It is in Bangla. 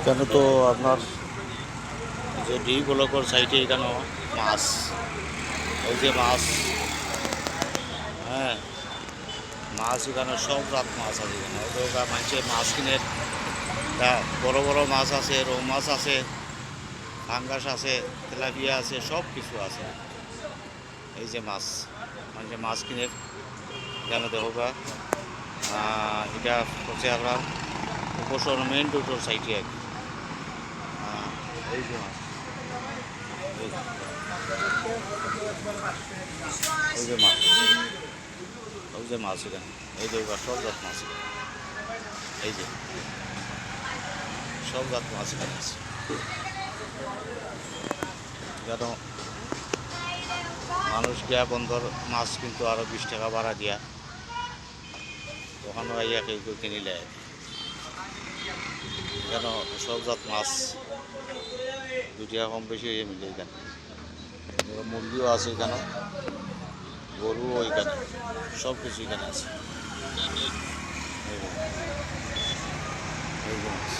এখানে তো আপনার যে ডি ব্লকের সাইডে এখানে মাছ, ওই যে মাছ, হ্যাঁ মাছ এখানে সব রাত মাছ আছে এখানে। ওটা মানুষে মাছ কিনে, তা বড় বড় মাছ আছে, রৌ মাছ আছে, পাঙ্গাস আছে, তেলাপিয়া আছে, সব কিছু আছে। এই যে মাছ, মানুষে মাছ কিনে এখানে দেখোগা। এটা হচ্ছে আপনার উপসর মেইন রোডের সাইডে আর কি। এই যে মাছ, ওই যে মাছ, ওই যে মাছ এখানে, এই যে সব জাত মাছ এখানে, এই যে সব জাত মাছ এখানে আছে। কেন মানুষ গিয়া বন্দর মাছ কিন্তু আরও 20 টাকা ভাড়া দিয়া ওখানে আইয়া কেউ কেউ কিনিলে, কেন সব জাত মাছ 2 টাকা কম বেশি হয়ে মিলে এখানে। মুরগিও আছে এখানে, গরুও এখানে, সব কিছু এখানে আছে। এই যে মাছ।